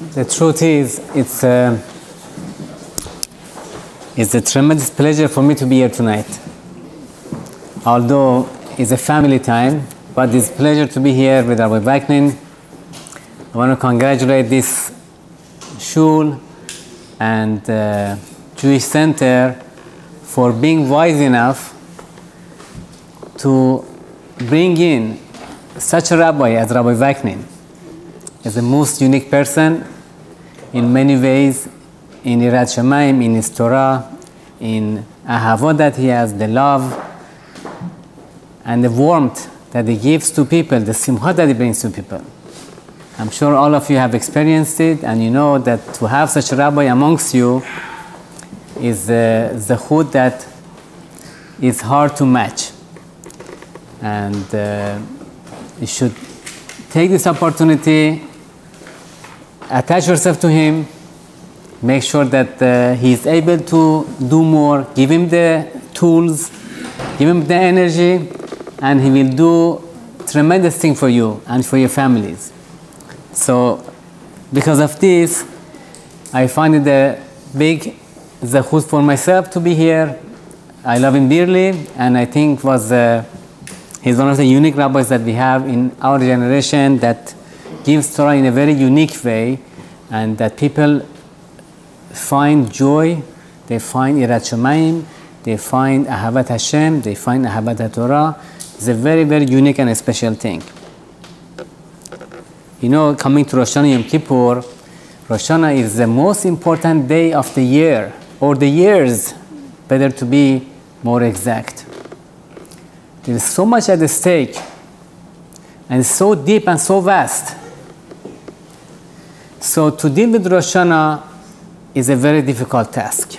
The truth is, it's a tremendous pleasure for me to be here tonight. Although it's a family time, but it's a pleasure to be here with Rabbi Vaknin. I want to congratulate this shul and Jewish Center for being wise enough to bring in such a rabbi as Rabbi Vaknin. He's the most unique person in many ways, in Yirat Shamayim, in his Torah, in Ahava that he has, the love, and the warmth that he gives to people, the simcha that he brings to people. I'm sure all of you have experienced it, and you know that to have such a rabbi amongst you is the zechut that is hard to match. And you should take this opportunity, attach yourself to him, make sure that he is able to do more, give him the tools, give him the energy, and he will do tremendous thing for you and for your families. So because of this, I find it a big zechut for myself to be here. I love him dearly, and I think he's one of the unique rabbis that we have in our generation that gives Torah in a very unique way, and that people find joy, they find Yirat Shamayim, they find Ahavat Hashem, they find Ahavat Torah. It's a very, very unique and a special thing. You know, coming to Rosh Hashanah Yom Kippur, Rosh Hashanah is the most important day of the year, or the years, better to be more exact. There is so much at stake, and it's so deep and so vast. So to deal with Rosh Hashanah is a very difficult task.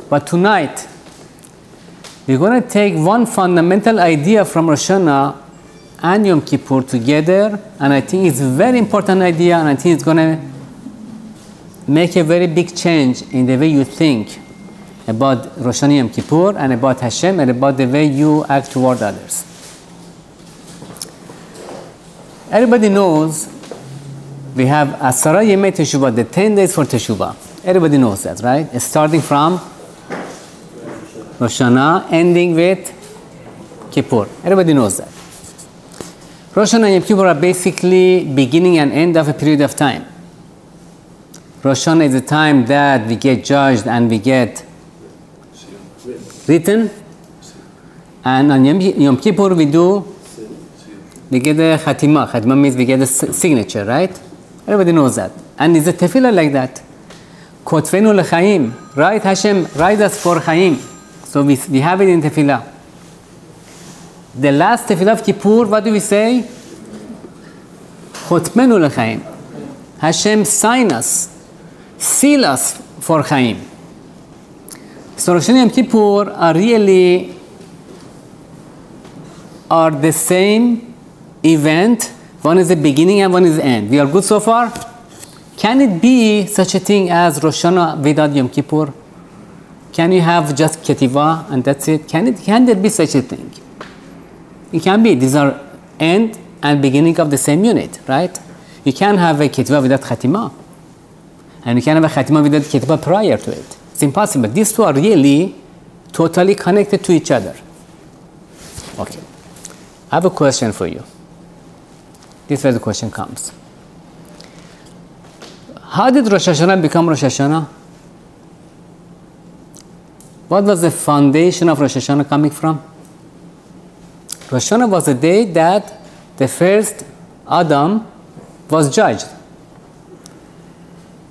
But tonight, we're going to take one fundamental idea from Rosh Hashanah and Yom Kippur together, and I think it's a very important idea, and I think it's going to make a very big change in the way you think about Rosh Hashanah Yom Kippur and about Hashem and about the way you act toward others. Everybody knows we have Asara Yemei Teshuvah, the 10 days for Teshuvah. Everybody knows that, right? It's starting from Rosh Hashanah, ending with Kippur. Everybody knows that. Rosh Hashanah and Yom Kippur are basically beginning and end of a period of time. Rosh Hashanah is the time that we get judged and we get written, and on Yom Kippur we get a Khatima. Khatima means we get a signature, right? Everybody knows that. And it's a tefillah like that. Kotvenu lechaim. Write Hashem, write us for chaim. So we have it in tefillah. The last tefillah of Kippur, what do we say? Chotmenu lechaim. Hashem, sign us, seal us for chaim. So Rosh Hashanah and Yom Kippur are the same event. One is the beginning and one is the end. We are good so far? Can it be such a thing as Rosh Hashanah without Yom Kippur? Can you have just Ketiva and that's it? Can there be such a thing? It can be. These are end and beginning of the same unit, right? You can't have a Ketiva without Khatima. And you can't have a Khatima without Ketiva prior to it. It's impossible. These two are really totally connected to each other. Okay. I have a question for you. This is where the question comes. How did Rosh Hashanah become Rosh Hashanah? What was the foundation of Rosh Hashanah coming from? Rosh Hashanah was the day that the first Adam was judged.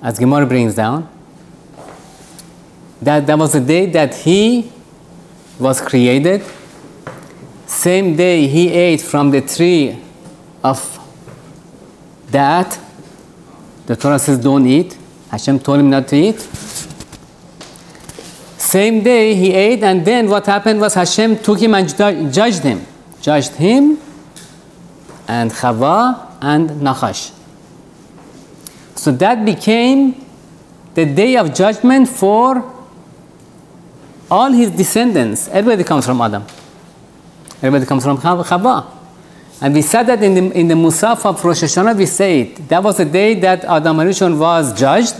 As Gemara brings down, that was the day that he was created. Same day he ate from the tree of that. The Torah says don't eat. Hashem told him not to eat. Same day he ate, and then what happened was Hashem took him and judged him. Judged him and Chava and Nachash. So that became the day of judgment for all his descendants. Everybody comes from Adam. Everybody comes from Chava. And we said that in the Musaf of Rosh Hashanah, we say it. That was the day that Adam Rishon was judged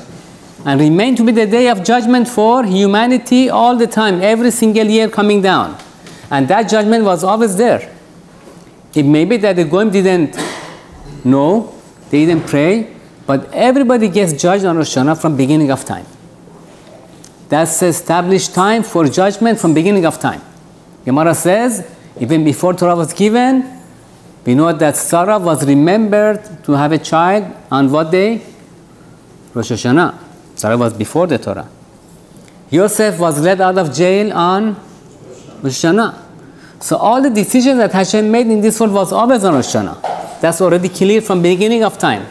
and remained to be the day of judgment for humanity all the time, every single year coming down. And that judgment was always there. It may be that the Goyim didn't know, they didn't pray, but everybody gets judged on Rosh Hashanah from beginning of time. That's the established time for judgment from beginning of time. Gemara says, even before Torah was given, we know that Sarah was remembered to have a child on what day? Rosh Hashanah. Sarah was before the Torah. Yosef was let out of jail on Rosh Hashanah. So all the decisions that Hashem made in this world was always on Rosh Hashanah. That's already clear from beginning of time.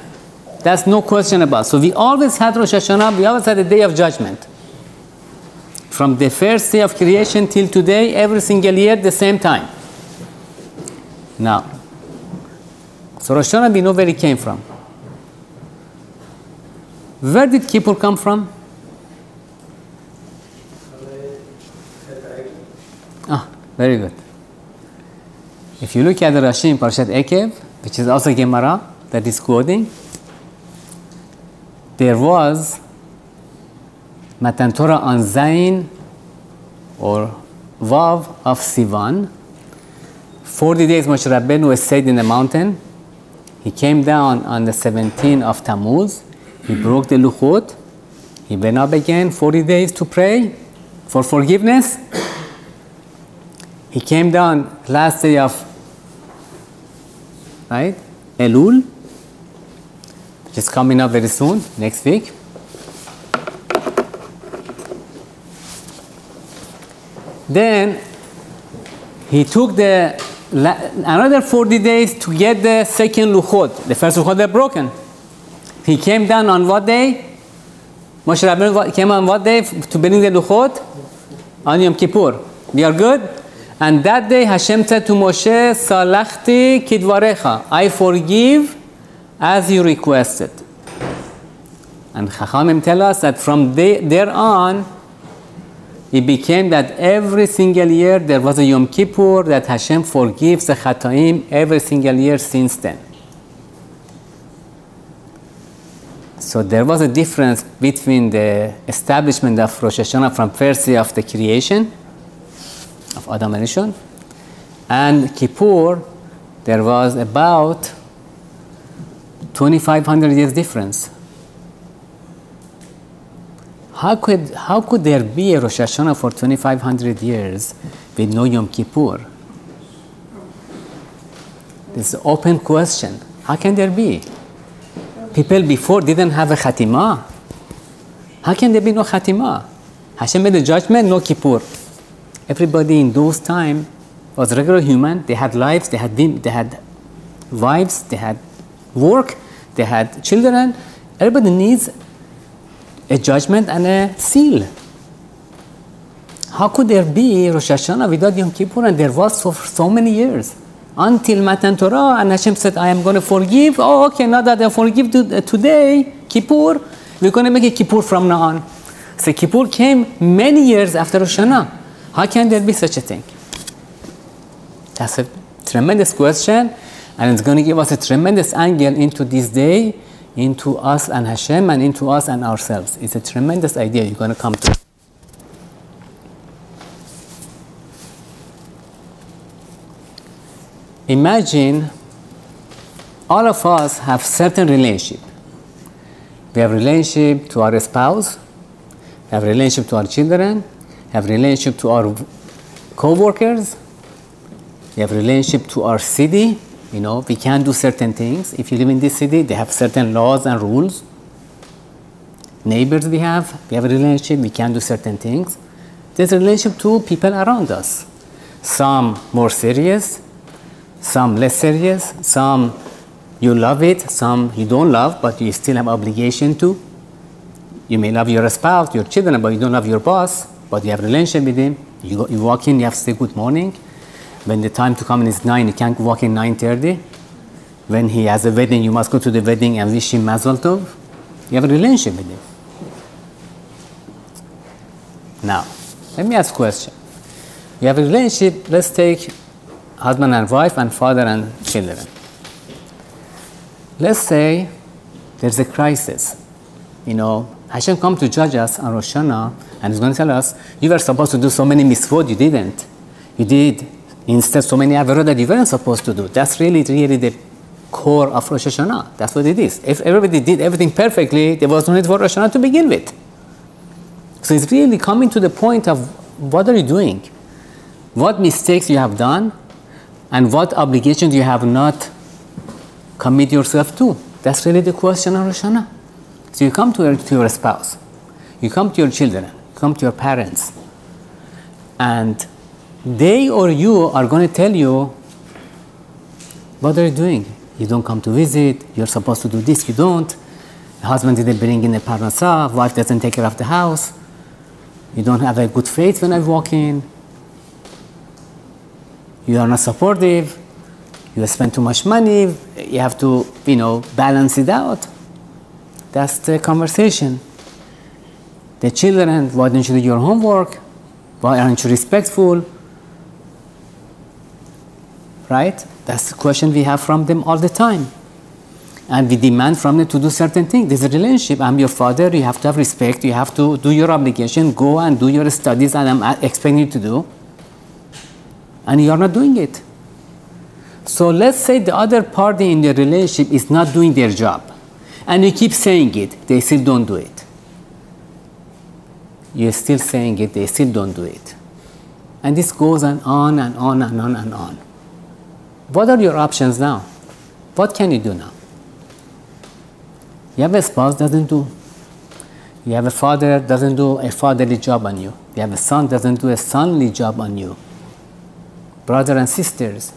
That's no question about. So we always had Rosh Hashanah, we always had a day of judgment. From the first day of creation till today, every single year, the same time. Now, so Rosh Hashanah, we know where it came from. Where did Kippur come from? Very good. If you look at the Rashi in Parashat Ekev, which is also Gemara that is quoting, there was Matan Torah on Zayin or Vav of Sivan. 40 days Moshe Rabbeinu stayed in the mountain. He came down on the 17th of Tammuz. He broke the Luchot. He went up again 40 days to pray for forgiveness. He came down last day of Elul, which is coming up very soon, next week. Then he took another 40 days to get the second Luchot. The first Luchot were broken. He came down on what day? Moshe Rabbeinu came on what day to bring the Luchot? On Yom Kippur. We are good? And that day Hashem said to Moshe, Salachti kidvarecha, I forgive as you requested. And Chachamim tell us that from there on, it became that every single year there was a Yom Kippur that Hashem forgives the Chataim every single year since then. So there was a difference between the establishment of Rosh Hashanah from first day of the creation of Adam and Rishon and Kippur. There was about 2,500 years difference. How could there be a Rosh Hashanah for 2,500 years with no Yom Kippur? This is an open question. How can there be? People before didn't have a Khatimah. How can there be no Khatimah? Hashem made a judgment, no Kippur. Everybody in those times was regular human. They had lives, they had wives, they had work, they had children. Everybody needs a judgment and a seal. How could there be Rosh Hashanah without Yom Kippur? And there was for so many years. Until Matan Torah, and Hashem said, I am going to forgive. Oh, okay, now that I forgive today, Kippur, we're going to make a Kippur from now on. So Kippur came many years after Rosh Hashanah. How can there be such a thing? That's a tremendous question, and it's going to give us a tremendous angle into this day, into us and Hashem, and into us and ourselves. It's a tremendous idea you're going to come to. Imagine all of us have certain relationship. We have relationship to our spouse, we have relationship to our children, we have relationship to our co-workers, we have relationship to our city. You know, we can't do certain things. If you live in this city, they have certain laws and rules. Neighbors we have a relationship, we can't do certain things. There's a relationship to people around us. Some more serious, some less serious, some you love it, some you don't love, but you still have obligation to. You may love your spouse, your children, but you don't love your boss, but you have a relationship with him. You walk in, you have to say good morning. When the time to come in is 9, you can't walk in 9:30. When he has a wedding, you must go to the wedding and wish him Mazel Tov. You have a relationship with him. Now, let me ask a question. You have a relationship, let's take husband and wife, and father and children. Let's say there's a crisis. You know, Hashem come to judge us on Rosh Hashanah, and He's going to tell us, you were supposed to do so many mitzvot, you didn't. You did instead so many averot that you weren't supposed to do. That's really the core of Rosh Hashanah. That's what it is. If everybody did everything perfectly, there was no need for Rosh Hashanah to begin with. So it's really coming to the point of what are you doing? What mistakes you have done, and what obligations you have not commit yourself to. That's really the question of Rosh Hashanah. So you come to your spouse, you come to your children, you come to your parents, and they or you are going to tell you, what are you doing? You don't come to visit, you're supposed to do this, you don't. The husband didn't bring in the parnasah, wife doesn't take care of the house. You don't have a good faith when I walk in. You are not supportive. You spend too much money. You have to, balance it out. That's the conversation. The children, why don't you do your homework? Why aren't you respectful? Right? That's the question we have from them all the time. And we demand from them to do certain things. There's a relationship. I'm your father. You have to have respect. You have to do your obligation. Go and do your studies that I'm expecting you to do. And you are not doing it. So let's say the other party in the relationship is not doing their job. And you keep saying it. They still don't do it. You're still saying it. They still don't do it. And this goes on and on and on and on. What are your options now? What can you do now? You have a spouse doesn't do. You have a father doesn't do a fatherly job on you. You have a son doesn't do a sonly job on you. Brothers and sisters,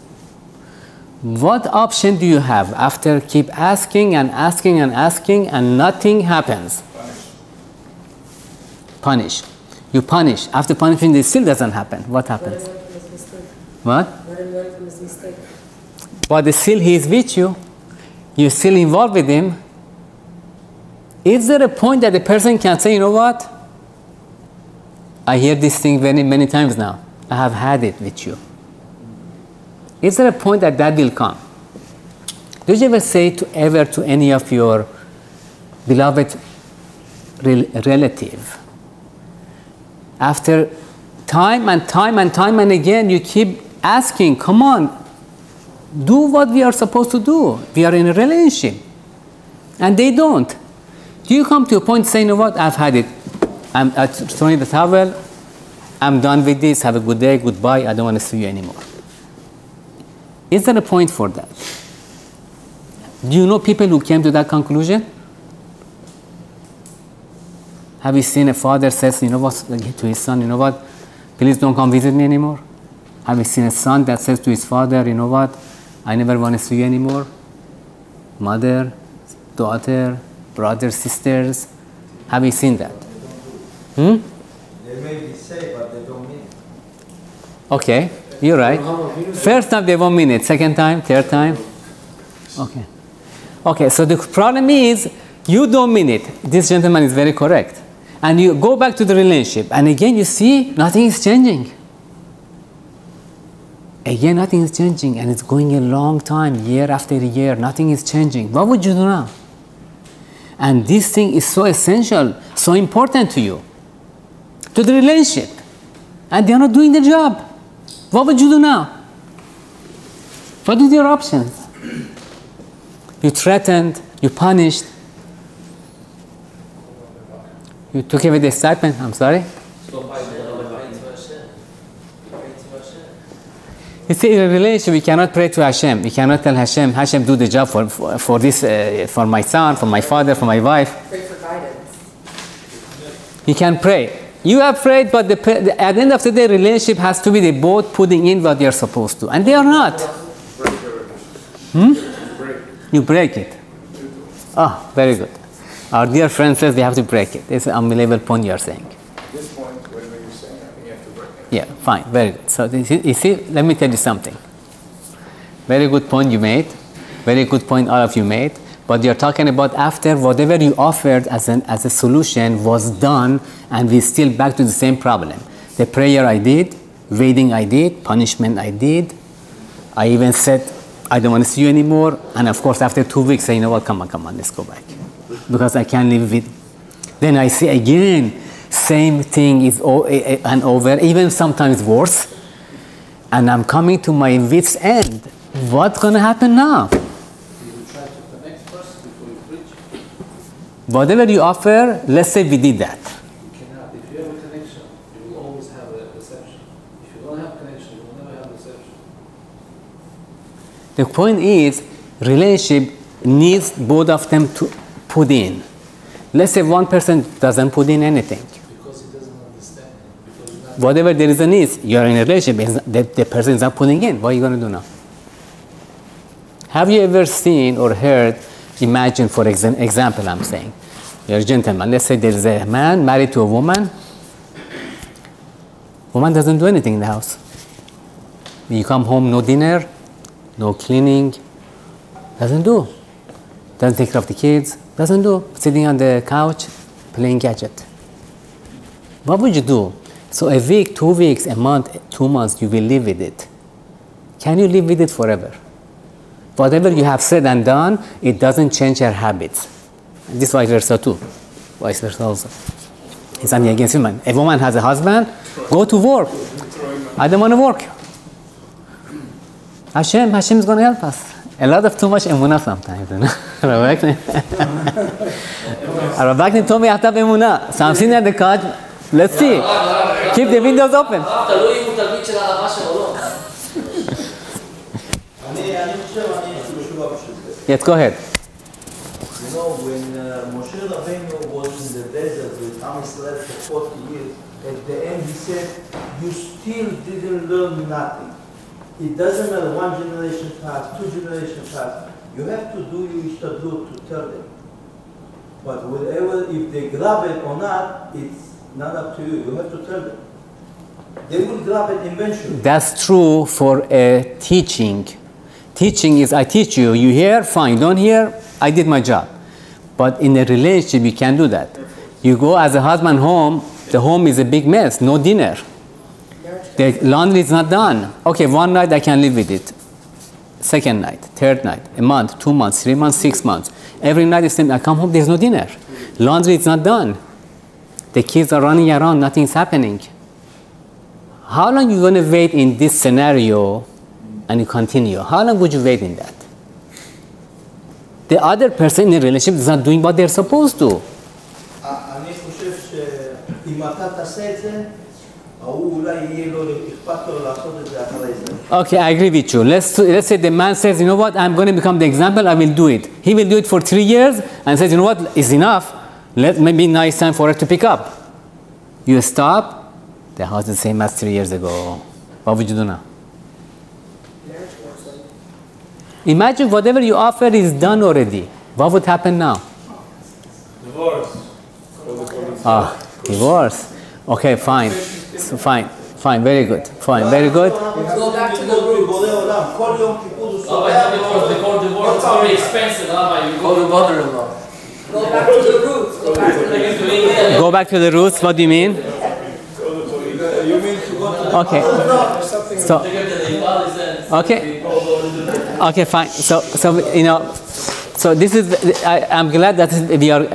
what option do you have after keep asking and asking and asking and nothing happens? Punish. You punish. After punishing, it still doesn't happen. What happens? What? But still he is with you. You're still involved with him. Is there a point that the person can say, you know what? I hear this thing many, many times now. I have had it with you. Is there a point that will come? Did you ever say to any of your beloved relative, after time and time and time and again, you keep asking, come on, do what we are supposed to do. We are in a relationship. And they don't. Do you come to a point saying, you know what, I've had it. I'm throwing the towel. I'm done with this. Have a good day. Goodbye. I don't want to see you anymore. Is there a point for that? Do you know people who came to that conclusion? Have you seen a father says, you know what, to his son, you know what, please don't come visit me anymore? Have you seen a son that says to his father, you know what, I never want to see you anymore? Mother, daughter, brothers, sisters, have you seen that? They may be safe, but they don't mean it. Okay, you're right. First time they won't mean it. Second time, third time. Okay. Okay, so the problem is you don't mean it. This gentleman is very correct. And you go back to the relationship, and again you see nothing is changing. Again, nothing is changing, and it's going a long time, year after year, nothing is changing. What would you do now? And this thing is so essential, so important to you, to the relationship, and they are not doing the job. What would you do now? What are your options? You threatened, you punished, you took away the stipend. I'm sorry? You see, in a relationship, we cannot pray to Hashem. We cannot tell Hashem, Hashem, do the job for this, for my son, for my father, for my wife. Pray for guidance. You can pray. You have prayed, but at the end of the day, relationship has to be the both putting in what they are supposed to. And they are not. You break it. Oh, very good. Our dear friend says they have to break it. It's an unbelievable point you are saying. This point, whatever you're saying, I think you have to break it. Yeah, fine, very good. So you see, let me tell you something. Very good point you made. Very good point all of you made. But you're talking about after whatever you offered as a solution was done, and we're still back to the same problem. The prayer I did, waiting I did, punishment I did, I even said, I don't want to see you anymore. And of course, after 2 weeks, I say, you know what, come on, let's go back. Because I can't live with. Then I see again, same thing is and over, even sometimes worse. And I'm coming to my wit's end. What's going to happen now? You will try to connect first before you preach. Whatever you offer, let's say we did that. You cannot. If you have a connection, you will always have a reception. If you don't have connection, you will never have reception. The point is, relationship needs both of them to put in. Let's say one person doesn't put in anything. Because he doesn't understand. Because he's not. Whatever there is a need, you're in a relationship, the person is not putting in. What are you going to do now? Have you ever seen or heard, imagine for example I'm saying, you're a gentleman, let's say there's a man married to a woman. Woman doesn't do anything in the house. You come home, no dinner, no cleaning, doesn't do. Doesn't take care of the kids, doesn't do. Sitting on the couch, playing gadget. What would you do? So a week, 2 weeks, a month, 2 months, you will live with it. Can you live with it forever? Whatever you have said and done, it doesn't change your habits. This vice versa too. Vice versa also. It's only against women. A woman has a husband, go to work. I don't want to work. Hashem is going to help us. A lot of too much emunah sometimes. Rabbi Vaknin told me I have to have emunah. So I'm sitting at the couch. Let's see. Keep the windows open. Yes, go ahead. You know, when Moshe Rabbeinu was in the desert with Am Yisrael for 40 years, at the end he said, you still didn't learn nothing. It doesn't matter 1 generation passed, 2 generations passed. You have to do your ishtadlut to tell them. But whatever, if they grab it or not, it's not up to you. You have to tell them. They will grab it eventually. That's true for a teaching. Teaching is I teach you, you hear, fine, don't hear, I did my job. But in a relationship, you can't do that. You go as a husband home, the home is a big mess, no dinner. The laundry is not done. Okay, one night I can live with it. Second night, third night, a month, 2 months, 3 months, 6 months. Every night I come home, there's no dinner. Laundry is not done. The kids are running around, nothing's happening. How long are you going to wait in this scenario and you continue? How long would you wait in that? The other person in the relationship is not doing what they're supposed to. אני חושב שאם אתה תעשה את זה, הוא אולי יהיה לו אכפת לו לעשות את זה אחרי זה. Okay, I agree with you. Let's say the man says, you know what, I'm going to become the example, I will do it. He will do it for 3 years and says, you know what, it's enough. Maybe now it's time for her to pick up. You stop, the house is the same as 3 years ago. What would you do now? Imagine whatever you offer is done already. What would happen now? Divorce. Divorce. Okay, fine. So fine, very good. Fine, very good. Go back to the roots. The court divorce is very expensive. You Go to mother-in-law. Go back to the roots. Go back to the roots. Go back to the roots. What do you mean? You mean to go to the Okay. So, okay, fine. So you know, so this is. I'm glad that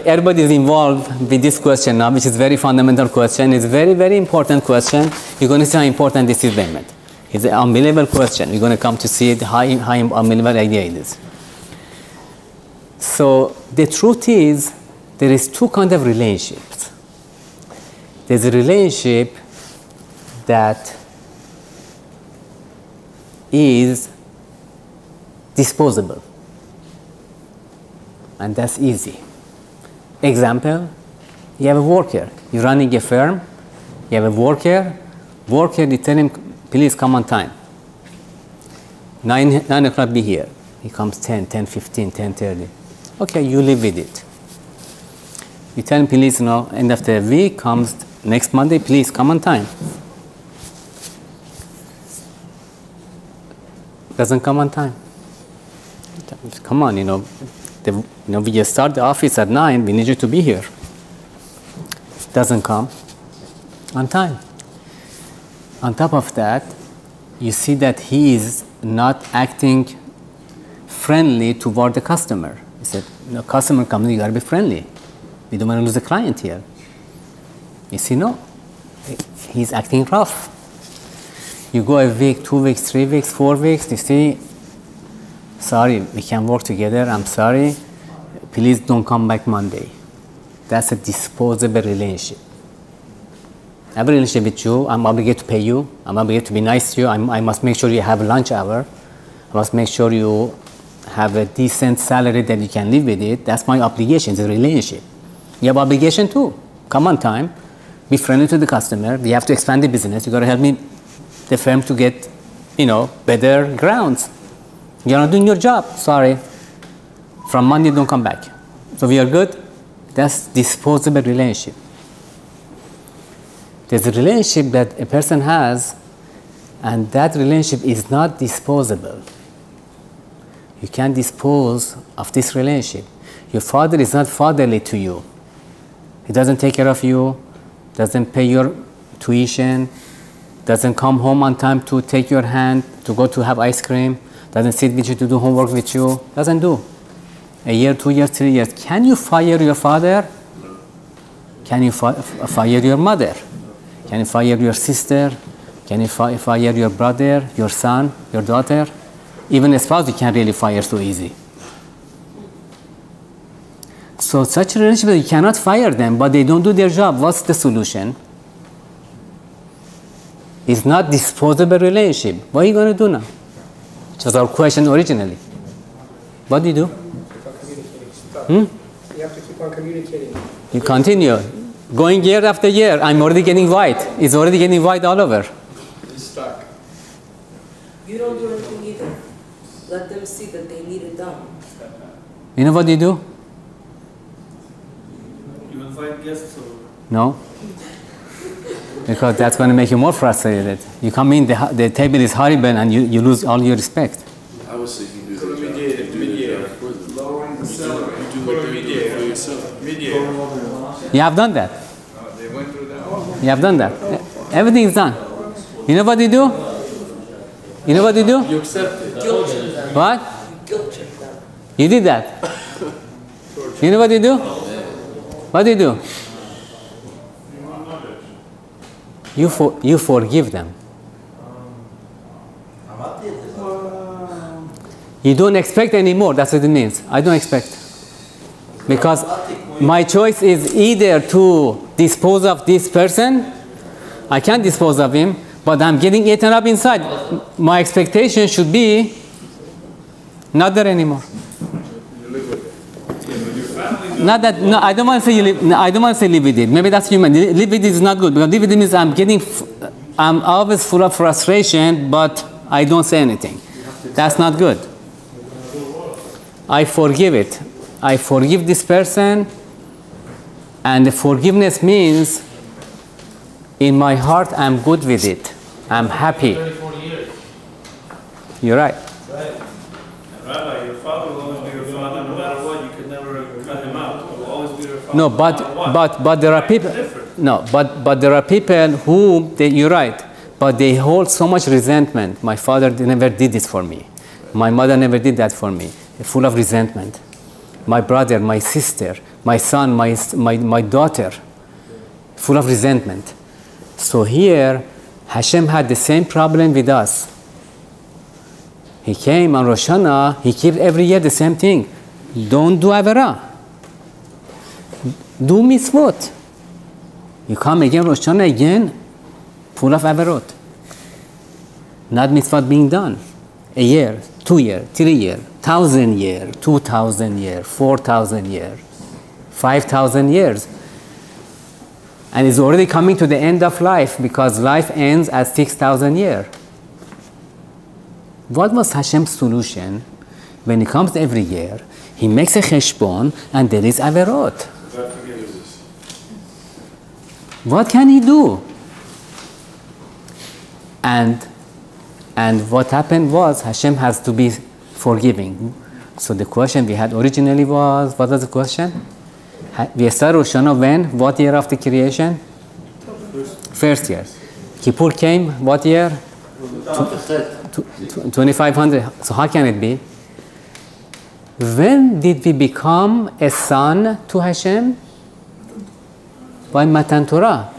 everybody is involved with this question now, which is very fundamental question. It's a very, very important question. You're going to see how important this is, Mehmet. It's an unbelievable question. You're going to come to see it, how unbelievable idea it is. So the truth is, there is 2 kinds of relationships. There's a relationship that is disposable, and that's easy. Example, you have a worker, you're running a firm, you have a worker, you tell him, please come on time. 9 o'clock be here. He comes 10:15, 10:30. Okay, you live with it. You tell him, please, end of the week comes next Monday, please come on time. Doesn't come on time. Come on, we just start the office at 9, we need you to be here. Doesn't come on time. On top of that, you see that he is not acting friendly toward the customer. He said, no, customer comes, you got to be friendly. We don't want to lose a client here. You see, no, he's acting rough. You go a week, 2 weeks, 3 weeks, 4 weeks, you see, sorry, we can work together, I'm sorry, please don't come back Monday. That's a disposable relationship. Every relationship with you, I'm obligated to pay you, I'm obligated to be nice to you, I must make sure you have a lunch hour, I must make sure you have a decent salary that you can live with it. That's my obligation, it's a relationship. You have obligation too. Come on time, be friendly to the customer, we have to expand the business, you got to help me, the firm, to get, better grounds. You're not doing your job, sorry. From Monday, don't come back. So we are good? That's disposable relationship. There's a relationship that a person has, and that relationship is not disposable. You can't dispose of this relationship. Your father is not fatherly to you. He doesn't take care of you, doesn't pay your tuition, doesn't come home on time to take your hand, to go to have ice cream, doesn't sit with you to do homework with you, doesn't do. A year, 2 years, 3 years. Can you fire your father? Can you fire your mother? Can you fire your sister? Can you fire your brother, your son, your daughter? Even a spouse you can't really fire so easy. So such a relationship, you cannot fire them, but they don't do their job. What's the solution? It's not disposable relationship. What are you going to do now? Which was our question originally. What do you do? You have to keep on communicating. You continue. Going year after year, I'm already getting white. It's already getting white all over. He's stuck. You don't do anything either. Let them see that they need it done. You know what you do? You invite guests over. No. Because that's going to make you more frustrated. You come in, the table is horrible, and you lose all your respect. I was thinking do the mediator. Lowering the salary. You do what they do for yourself. Mediator. You have done that. They went through that. You have done that. Everything is done. You know what you do? You know what you do? You accept it. Guilt trip them. What? Guilt trip them. You did that. You know what you do? What do you do? You forgive them. You don't expect anymore. That's what it means. I don't expect. Because my choice is either to dispose of this person. I can't dispose of him, but I'm getting eaten up inside. My expectation should be not there anymore. Not that. No, I don't want to say you live. No, I don't want to say live with it. Maybe that's human. Live with it is not good, because live with it means I'm always full of frustration, but I don't say anything. That's not good. I forgive it. I forgive this person, and the forgiveness means in my heart I'm good with it. I'm happy. 30, 40 years. You're right. Right. And Rabbi, your father will always be your father no matter what. You could never cut him out. He will always be your father. No, no matter what. but there are people. No, but there are people who you're right, but they hold so much resentment. My father never did this for me. My mother never did that for me. Full of resentment. My brother, my sister, my son, my daughter, full of resentment. So here, Hashem had the same problem with us. He came on Rosh Hashanah, he kept every year the same thing. Don't do Averah. Do mitzvot. You come again, Rosh Hashanah again, full of Averot. Not mitzvot being done. A year, 2 years, 3 years, 1,000 years, 2,000 years, 4,000 years, 5,000 years. And it's already coming to the end of life, because life ends at 6,000 years. What was Hashem's solution? When he comes every year, he makes a cheshbon, and there is averot. What can he do? And what happened was Hashem has to be forgiving. So the question we had originally was, what was the question? We started Rosh Hashanah when? What year of the creation? First year. Kippur came what year? 2,500. So how can it be? When did we become a son to Hashem? By Matan Torah.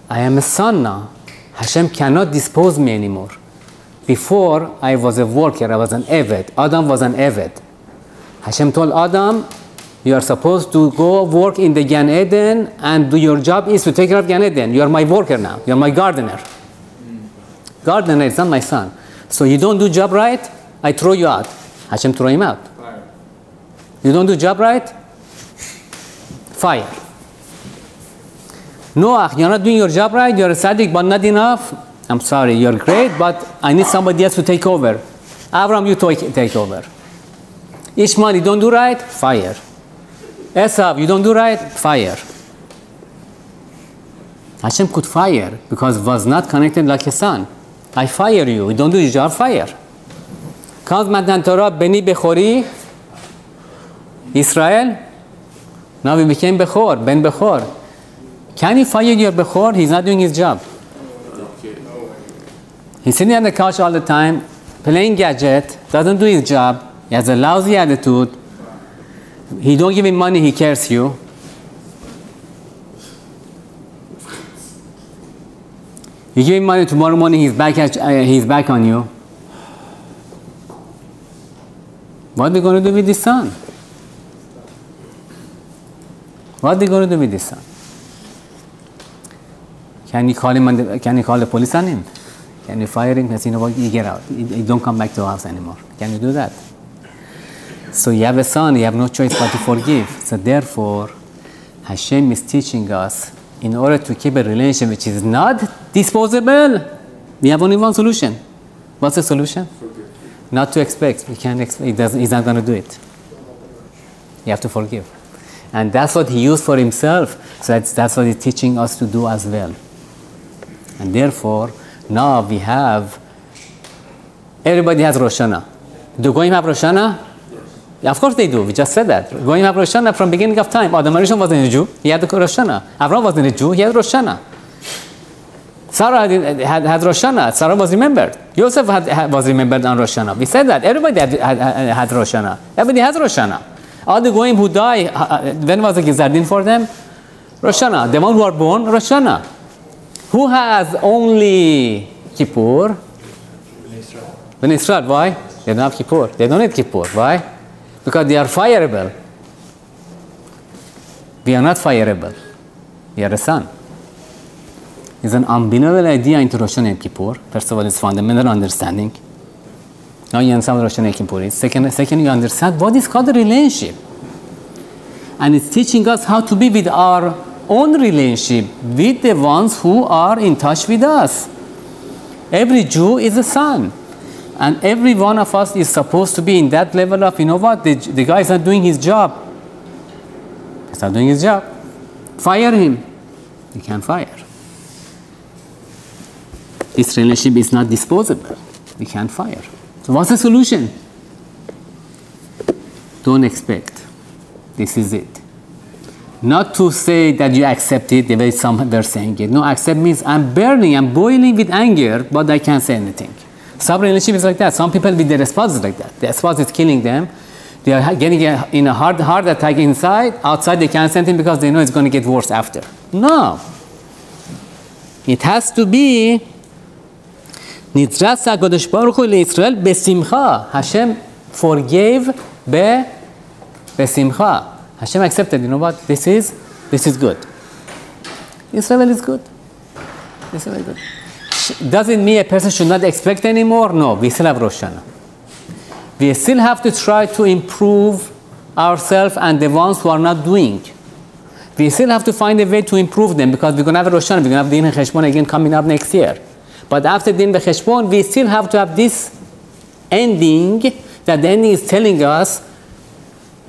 I am a son now. Hashem cannot dispose me anymore. Before, I was a worker, I was an Eved. Adam was an Eved. Hashem told Adam, you are supposed to go work in the Gan Eden, and your job is to take care of Gan Eden. You are my worker now. You are my gardener. Gardener is not my son. So you don't do job right, I throw you out. Hashem throw him out. Fire. You don't do job right, fire. Noah, you're not doing your job right, you're a tzaddik, but not enough. I'm sorry, you're great, but I need somebody else to take over. Abraham, you take over. Ishmael, you don't do right, fire. Esau, you don't do right, fire. Hashem could fire because it was not connected like a son. I fire you, you don't do your job, fire. Comes Matan Torah, Beni Bechori, Israel. Now we became Bechor, Ben Bechor. Can you fire your Bechor? He's not doing his job. He's sitting on the couch all the time, playing gadget, doesn't do his job. He has a lousy attitude. He don't give him money, he cares you. You give him money, tomorrow morning he's back on you. What are they going to do with this son? What are they going to do with this son? Can you call him? Can you call the police on him? Can you fire him? You know what? You get out. You don't come back to the house anymore. Can you do that? So you have a son. You have no choice but to forgive. So therefore, Hashem is teaching us in order to keep a relationship which is not disposable. We have only one solution. What's the solution? Forgive. Not to expect. We can't expect. He's not going to do it. You have to forgive. And that's what he used for himself. So that's what he's teaching us to do as well. And therefore, now we have, everybody has Rosh Hashanah. Do Goyim have Rosh Hashanah? Yes. Yeah, of course they do. We just said that. Goyim have Rosh Hashanah from beginning of time. Adam Arishon wasn't a Jew. He had the Rosh Hashanah. Avraham wasn't a Jew. He had Rosh Hashanah. Sarah had Rosh Hashanah. Sarah was remembered. Yosef was remembered on Rosh Hashanah. We said that. Everybody had Rosh Hashanah. Everybody has Rosh Hashanah. All the Goyim who die, when was the Gizardin for them? Rosh Hashanah. The one who are born, Rosh Hashanah. Who has only Kippur? Ben Israel. Why? They don't have Kippur. They don't need Kippur. Why? Because they are fireable. We are not fireable. We are a son. It's an unbelievable idea into Rosh Hashanah and Kippur. First of all, it's fundamental understanding. Now you understand what Rosh Hashanah and Kippur is. Second, you understand what is called a relationship. And it's teaching us how to be with our own relationship with the ones who are in touch with us. Every Jew is a son. And every one of us is supposed to be in that level of, you know what, the guy is not doing his job. He's not doing his job. Fire him. You can't fire. This relationship is not disposable. We can't fire. So what's the solution? Don't expect. This is it. Not to say that you accept it the way some were saying it. No, accept means I'm burning, I'm boiling with anger, but I can't say anything. Some relationship is like that. Some people with their spouse is like that. Their spouse is killing them. They are getting in a heart attack inside. Outside they can't say anything because they know it's going to get worse after. No. It has to be Nitras HaKadosh Baruch Hu LeYisrael besimcha. Hashem forgave besimcha. Hashem accepted, you know what, this is good. Israel is good. Israel is good. Does it mean a person should not expect anymore? No, we still have Rosh Hashanah. We still have to try to improve ourselves and the ones who are not doing. We still have to find a way to improve them because we're going to have Rosh Hashanah, we're going to have Din Cheshbon again coming up next year. But after Din Cheshbon, we still have to have this ending, that the ending is telling us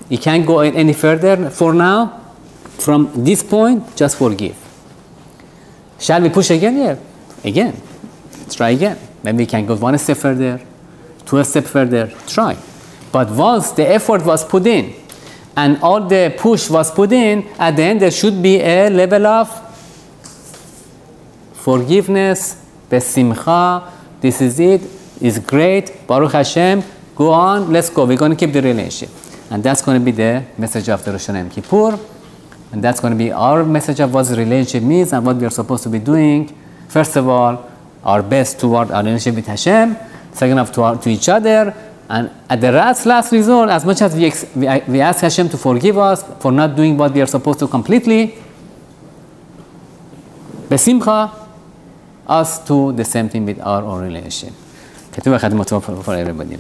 you can't go any further for now. From this point, just forgive. Shall we push again? Yeah, again. Let's try again. Maybe we can go one step further, 2 steps further. Try. But once the effort was put in and all the push was put in, at the end there should be a level of forgiveness, besimcha. This is it. is great. Baruch Hashem. Go on. Let's go. We're going to keep the relationship. And that's going to be the message of the Rosh Hashanah and Kippur. And that's going to be our message of what the relationship means and what we are supposed to be doing. First of all, our best toward our relationship with Hashem. Second of to each other. And at the last resort, as much as we ask Hashem to forgive us for not doing what we are supposed to completely, besimcha, us to the same thing with our own relationship. For everybody.